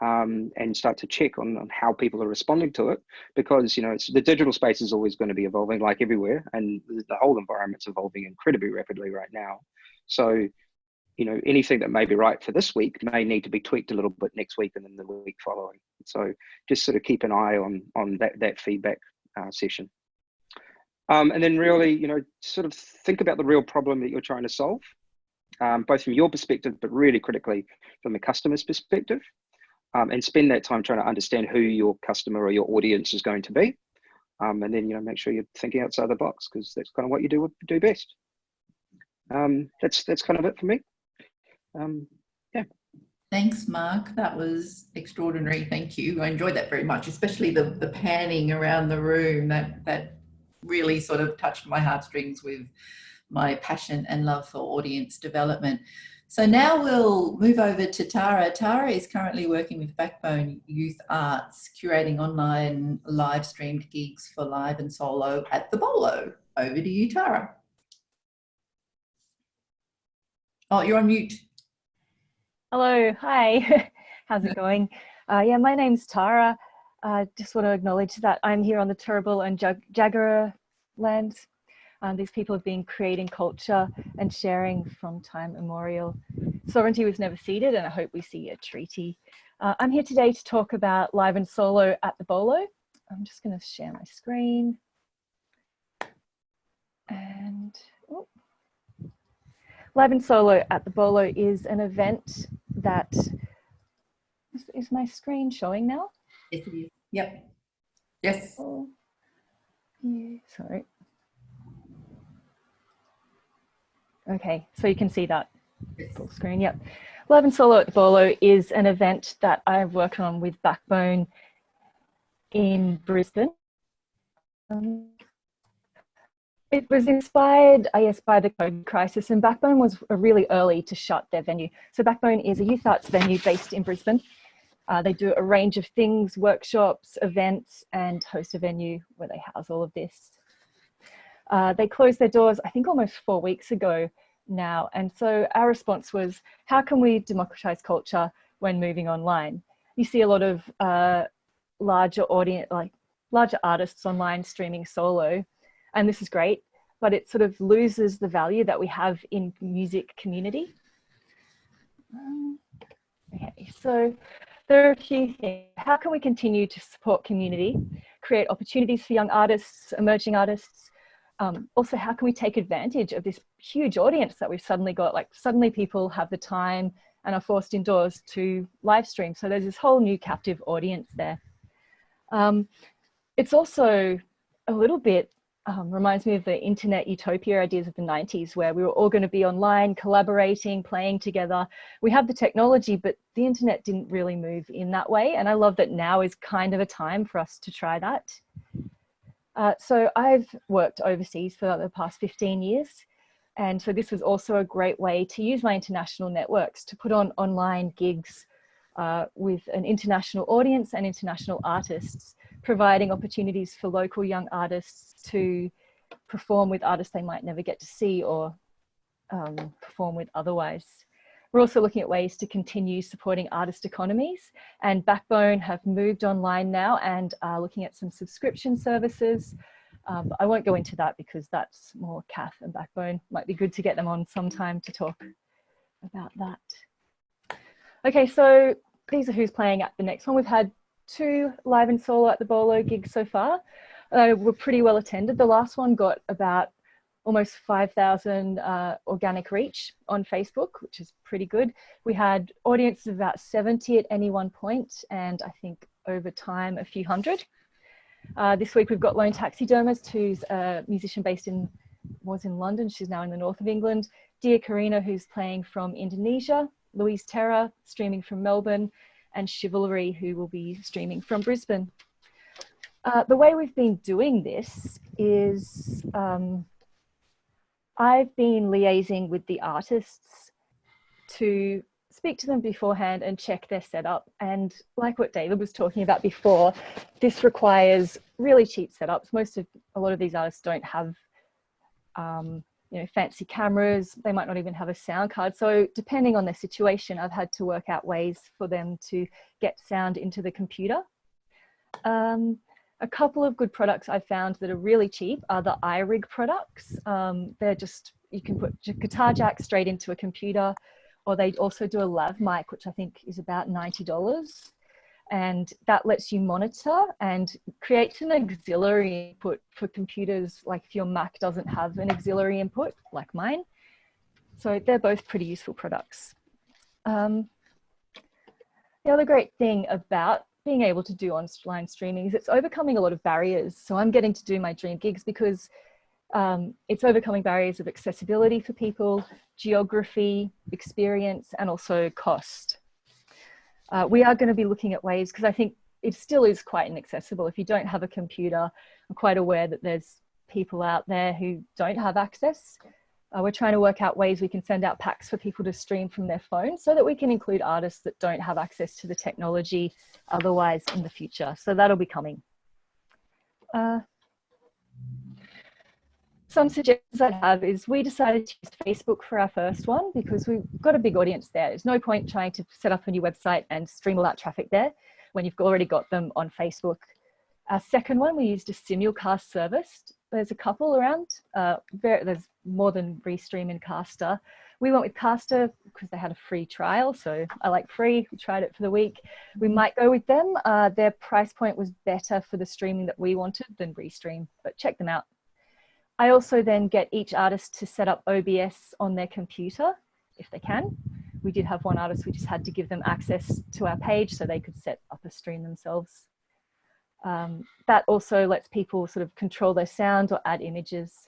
and start to check on how people are responding to it, because the digital space is always going to be evolving, like everywhere, and the whole environment's evolving incredibly rapidly right now. So anything that may be right for this week may need to be tweaked a little bit next week and then the week following. So just sort of keep an eye on that feedback session, and then really sort of think about the real problem that you're trying to solve, both from your perspective but really critically from the customer's perspective. And spend that time trying to understand who your customer or your audience is going to be. And then, make sure you're thinking outside the box, because that's kind of what you do best. That's kind of it for me. Yeah. Thanks, Mark. That was extraordinary. Thank you. I enjoyed that very much, especially the panning around the room. That really sort of touched my heartstrings with my passion and love for audience development. So now we'll move over to Tara. Tara is currently working with Backbone Youth Arts, curating online live streamed gigs for live and solo at the Bowlo. Over to you, Tara. Oh, you're on mute. Hello, hi. How's it going? Yeah, my name's Tara. Just want to acknowledge that I'm here on the Turrbal and Jagera lands. These people have been creating culture and sharing from time immemorial. Sovereignty was never ceded, and I hope we see a treaty. I'm here today to talk about live and solo at the Bowlo. I'm just going to share my screen. And live and solo at the Bowlo is an event that is my screen showing now? Yes, it is. Yep. Yes. Oh. Yeah, sorry. Okay, so you can see that full screen, yep. Live and Solo at the Bowlo is an event that I've worked on with Backbone in Brisbane. It was inspired, I guess, by the COVID crisis, and Backbone was really early to shut their venue. So Backbone is a youth arts venue based in Brisbane. They do a range of things, workshops, events, and host a venue where they house all of this. They closed their doors, I think, almost 4 weeks ago now. And so our response was, how can we democratize culture when moving online? You see a lot of larger audience, like larger artists online streaming solo, and this is great, but it sort of loses the value that we have in music community. Okay, so there are a few things. How can we continue to support community, create opportunities for young artists, emerging artists? Also, how can we take advantage of this huge audience that we've suddenly got? Like, suddenly people have the time and are forced indoors to live stream. So there's this whole new captive audience there. It's also a little bit, reminds me of the internet utopia ideas of the 90s, where we were all going to be online, collaborating, playing together. We have the technology, but the internet didn't really move in that way. And I love that now is kind of a time for us to try that. So I've worked overseas for the past 15 years. And so this was also a great way to use my international networks to put on online gigs with an international audience and international artists, providing opportunities for local young artists to perform with artists they might never get to see or perform with otherwise. We're also looking at ways to continue supporting artist economies, and Backbone have moved online now and are looking at some subscription services. I won't go into that because that's more Kath and Backbone. Might be good to get them on sometime to talk about that. Okay, so these are who's playing at the next one. We've had 2 live and solo at the Bowlo gigs so far. Were pretty well attended. The last one got about almost 5,000 organic reach on Facebook, which is pretty good. We had audiences of about 70 at any one point, and I think over time a few hundred. This week we've got Lone Taxidermist, who's a musician based was in London. She's now in the north of England. Dear Karina, who's playing from Indonesia. Louise Terra, streaming from Melbourne, and Chivalry, who will be streaming from Brisbane. The way we've been doing this is I've been liaising with the artists to speak to them beforehand and check their setup. And like what David was talking about before, this requires really cheap setups. A lot of these artists don't have fancy cameras. They might not even have a sound card. So depending on their situation, I've had to work out ways for them to get sound into the computer. A couple of good products I've found that are really cheap are the iRig products. They're just, you can put your guitar jack straight into a computer, or they also do a lav mic, which I think is about $90. And that lets you monitor and creates an auxiliary input for computers, like if your Mac doesn't have an auxiliary input like mine. So they're both pretty useful products. The other great thing about being able to do online streaming is it's overcoming a lot of barriers. So I'm getting to do my dream gigs because it's overcoming barriers of accessibility for people, geography, experience, and also cost. We are going to be looking at ways, because I think it still is quite inaccessible. If you don't have a computer, I'm quite aware that there's people out there who don't have access. We're trying to work out ways we can send out packs for people to stream from their phone so that we can include artists that don't have access to the technology otherwise in the future. So that'll be coming. Some suggestions I have is we decided to use Facebook for our first one because we've got a big audience there. There's no point trying to set up a new website and stream all that traffic there when you've already got them on Facebook. Our second one, we used a simulcast service. There's a couple around. There's more than Restream and Caster. We went with Caster because they had a free trial, so I like free. We tried it for the week. We might go with them. Their price point was better for the streaming that we wanted than Restream, but check them out. I also then get each artist to set up OBS on their computer if they can. We did have one artist, we just had to give them access to our page so they could set up a stream themselves. That also lets people sort of control their sound or add images.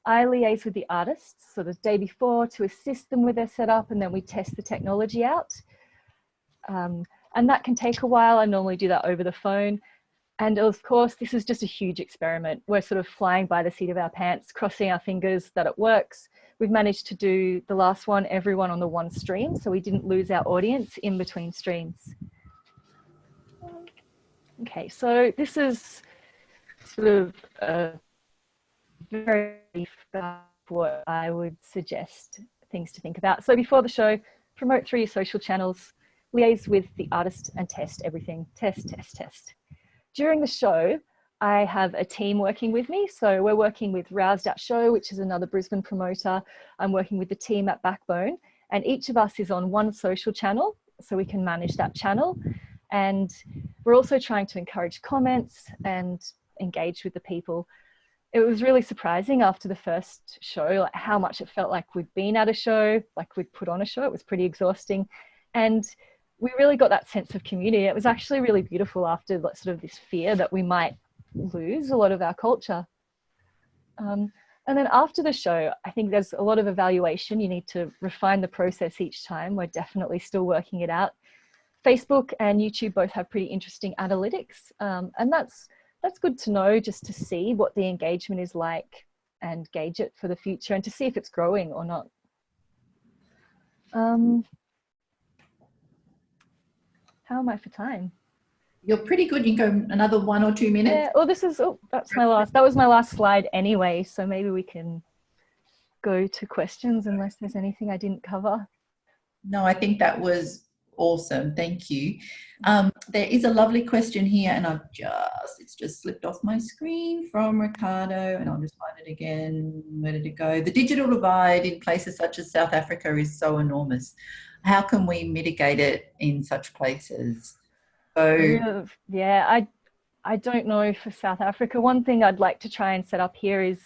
I liaise with the artists, so the day before, to assist them with their setup, and then we test the technology out. And that can take a while. I normally do that over the phone. And of course, this is just a huge experiment. We're sort of flying by the seat of our pants, crossing our fingers that it works. We've managed to do the last one, everyone on the one stream, so we didn't lose our audience in between streams. Okay, so this is sort of a very brief about what I would suggest things to think about. So before the show, promote through your social channels, liaise with the artist and test everything. Test, test, test. During the show, I have a team working with me. So we're working with Roused Out Show, which is another Brisbane promoter. I'm working with the team at Backbone, and each of us is on one social channel, so we can manage that channel. And we're also trying to encourage comments and engage with the people. It was really surprising after the first show, like how much it felt like we'd been at a show, like we'd put on a show. It was pretty exhausting. And we really got that sense of community. It was actually really beautiful after sort of this fear that we might lose a lot of our culture. And then after the show, I think there's a lot of evaluation. You need to refine the process each time. We're definitely still working it out. Facebook and YouTube both have pretty interesting analytics. And that's good to know, just to see what the engagement is like and gauge it for the future and to see if it's growing or not. How am I for time? You're pretty good. You can go another 1 or 2 minutes. Yeah, well, that was my last slide anyway, so maybe we can go to questions unless there's anything I didn't cover. No, I think that was awesome. Thank you. There is a lovely question here, and it's just slipped off my screen, from Ricardo, and I'll just find it again. Where did it go? The digital divide in places such as South Africa is so enormous. How can we mitigate it in such places? So yeah, I don't know for South Africa. One thing I'd like to try and set up here is,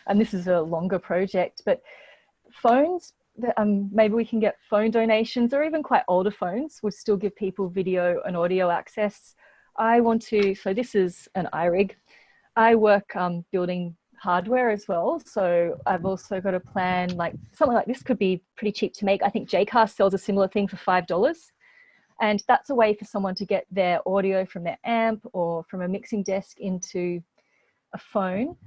and this is a longer project, but phones, maybe we can get phone donations, or even quite older phones would still give people video and audio access. So this is an iRig. I work building hardware as well. So I've also got a plan, like something like this could be pretty cheap to make. I think Jcast sells a similar thing for $5. And that's a way for someone to get their audio from their amp or from a mixing desk into a phone.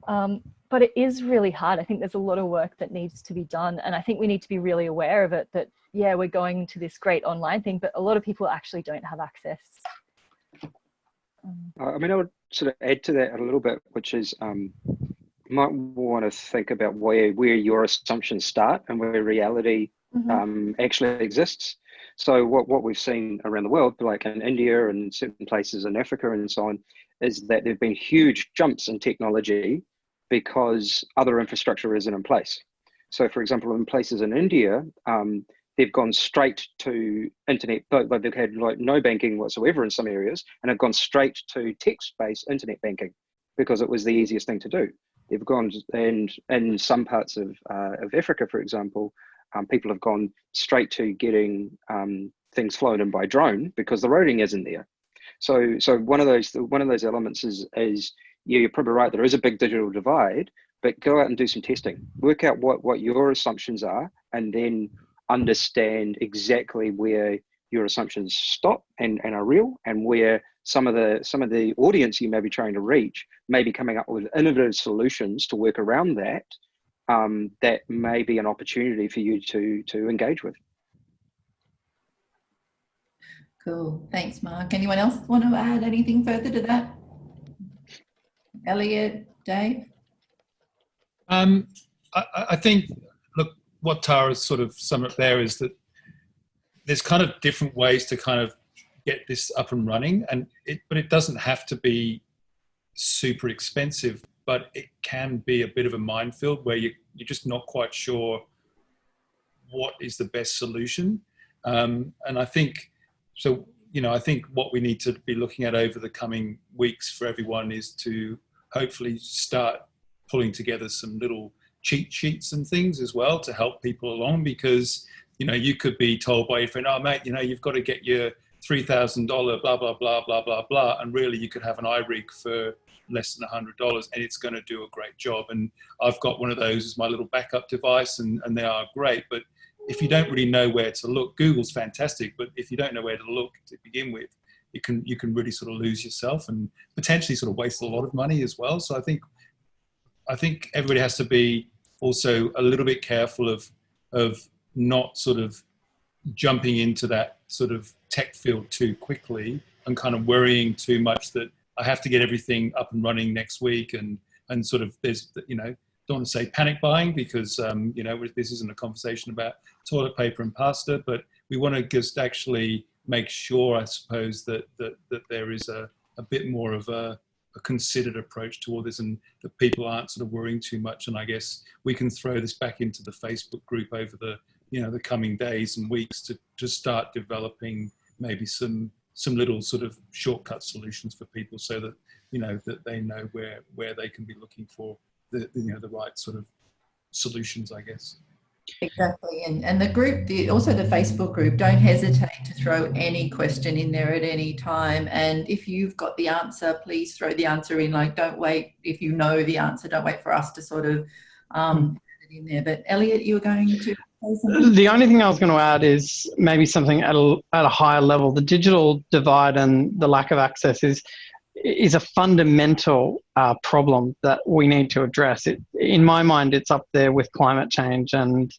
But it is really hard. I think there's a lot of work that needs to be done. And I think we need to be really aware of it, that, yeah, we're going into this great online thing, but a lot of people actually don't have access. I mean, I would sort of add to that a little bit, which is you might want to think about where your assumptions start and where reality actually exists. So what we've seen around the world, like in India and certain places in Africa and so on, is that there have been huge jumps in technology because other infrastructure isn't in place. So for example, in places in India, they've gone straight to internet, but they've had like no banking whatsoever in some areas, and have gone straight to text-based internet banking because it was the easiest thing to do. They've gone, and in some parts of Africa, for example, people have gone straight to getting things flown in by drone because the roading isn't there. So one of those elements is yeah, you're probably right. There is a big digital divide, but go out and do some testing. Work out what your assumptions are, and then understand exactly where your assumptions stop and are real, and where some of the audience you may be trying to reach may be coming up with innovative solutions to work around that. That may be an opportunity for you to engage with. Cool. Thanks, Mark. Anyone else want to add anything further to that? Elliot, Dave? I think, look, what Tara's sort of summed up there is that there's kind of different ways to kind of get this up and running, but it doesn't have to be super expensive, but it can be a bit of a minefield where you're just not quite sure what is the best solution. And I think, so, I think what we need to be looking at over the coming weeks for everyone is to hopefully start pulling together some little cheat sheets and things as well to help people along, because, you could be told by your friend, oh mate, you've got to get your $3,000, blah, blah, blah, blah, blah, blah. And really you could have an iRig for less than $100 and it's going to do a great job. And I've got one of those as my little backup device, and they are great. But if you don't really know where to look, Google's fantastic, but if you don't know where to look to begin with, you can really sort of lose yourself and potentially sort of waste a lot of money as well. So I think everybody has to be also a little bit careful of not sort of jumping into that sort of tech field too quickly and kind of worrying too much that I have to get everything up and running next week, and sort of there's, you know, don't want to say panic buying because, you know, this isn't a conversation about toilet paper and pasta, but we want to just actually make sure, I suppose, that there is a bit more of a considered approach to all this, and that people aren't sort of worrying too much. And I guess we can throw this back into the Facebook group over the, you know, the coming days and weeks to just start developing maybe some little sort of shortcut solutions for people, so that, you know, that they know where they can be looking for the, you know, the right sort of solutions, I guess. Exactly. And the group, also the Facebook group, don't hesitate to throw any question in there at any time. And if you've got the answer, please throw the answer in. Like, don't wait. If you know the answer, don't wait for us to sort of put it in there. But Elliot, you were going to say something? The only thing I was going to add is maybe something at a higher level. The digital divide and the lack of access is a fundamental problem that we need to address. In my mind, it's up there with climate change and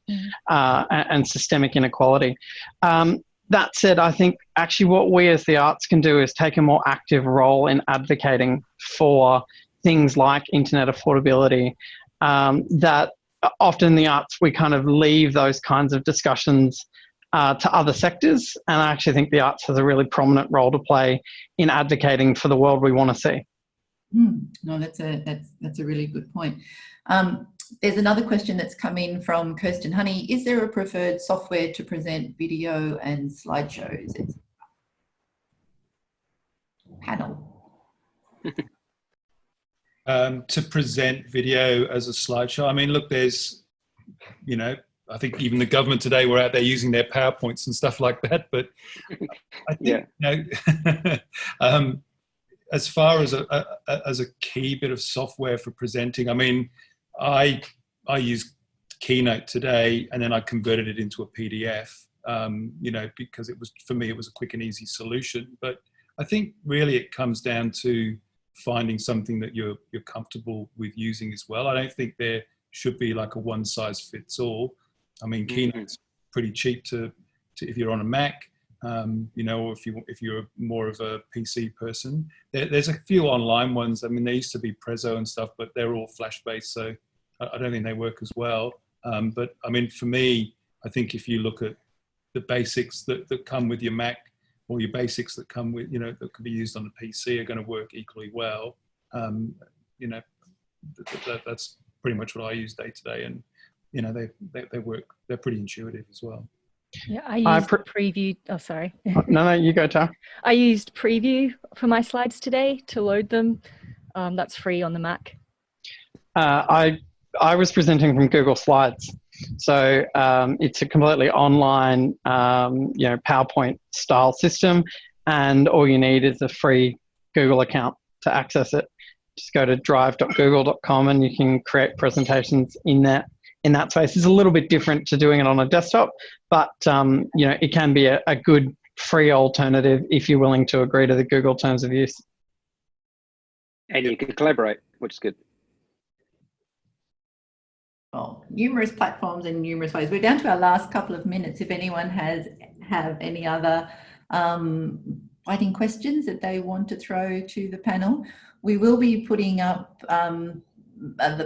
systemic inequality. That said, I think actually what we as the arts can do is take a more active role in advocating for things like internet affordability. That often in the arts, we kind of leave those kinds of discussions to other sectors, and I actually think the arts has a really prominent role to play in advocating for the world we want to see. No, that's a really good point. There's another question that's come in from Kirsten Honey. Is there a preferred software to present video and slideshows? It's panel. To present video as a slideshow, I mean, look, there's, you know, I think even the government today were out there using their PowerPoints and stuff like that. But I think, you know, as far as a key bit of software for presenting, I mean, I used Keynote today, and then I converted it into a PDF, you know, because it was, for me, it was a quick and easy solution. But I think really it comes down to finding something that you're comfortable with using as well. I don't think there should be like a one size fits all. I mean, Keynote's pretty cheap to if you're on a Mac, you know, or if you're more of a PC person. There's a few online ones. I mean, there used to be Prezzo and stuff, but they're all flash based, so I don't think they work as well. But I mean, for me, I think if you look at the basics that come with your Mac, or your basics that come with, you know, that can be used on the PC, are going to work equally well. You know, that's pretty much what I use day to day, and you know, they work. They're pretty intuitive as well. Yeah, I used Preview. Oh, sorry. No, you go, Tar. I used Preview for my slides today to load them. That's free on the Mac. I was presenting from Google Slides, so it's a completely online, you know, PowerPoint style system, and all you need is a free Google account to access it. Just go to drive.google.com and you can create presentations in that space. It's a little bit different to doing it on a desktop, but you know, it can be a good free alternative if you're willing to agree to the Google terms of use. And you can collaborate, which is good. Well, numerous platforms and numerous ways. We're down to our last couple of minutes. If anyone have any other writing questions that they want to throw to the panel, we will be putting up the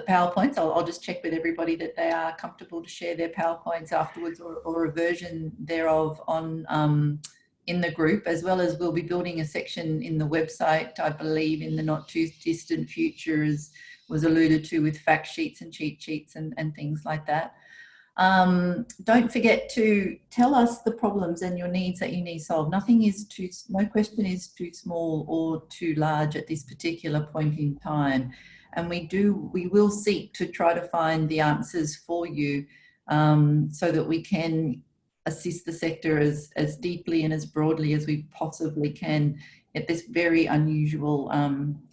PowerPoints. I'll just check with everybody that they are comfortable to share their PowerPoints afterwards, or a version thereof on in the group, as well as we'll be building a section in the website, I believe, in the not too distant future, as was alluded to, with fact sheets and cheat sheets and things like that. Don't forget to tell us the problems and your needs that you need solved. No question is too small or too large at this particular point in time. And we will seek to try to find the answers for you, so that we can assist the sector as deeply and as broadly as we possibly can at this very unusual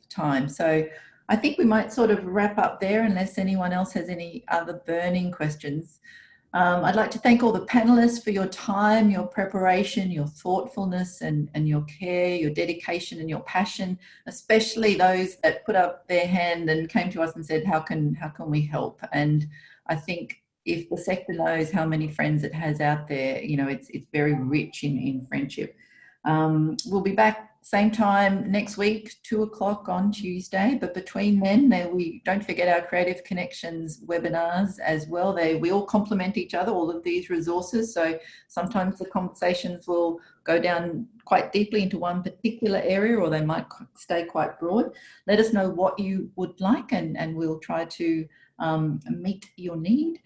time. So I think we might sort of wrap up there unless anyone else has any other burning questions. I'd like to thank all the panellists for your time, your preparation, your thoughtfulness and your care, your dedication and your passion, especially those that put up their hand and came to us and said, how can we help? And I think if the sector knows how many friends it has out there, you know, it's very rich in friendship. We'll be back same time next week, 2 o'clock on Tuesday. But between then, we don't forget our Creative Connections webinars as well. We all complement each other, all of these resources. So sometimes the conversations will go down quite deeply into one particular area, or they might stay quite broad. Let us know what you would like, and we'll try to meet your need.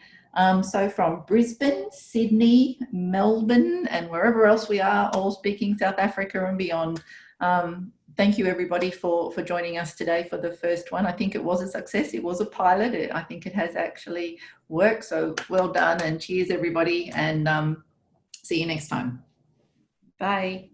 So from Brisbane, Sydney, Melbourne, and wherever else we are, all speaking South Africa and beyond, thank you everybody for joining us today for the first one. I think it was a success. It was a pilot. I think it has actually worked. So well done, and cheers everybody, and see you next time. Bye.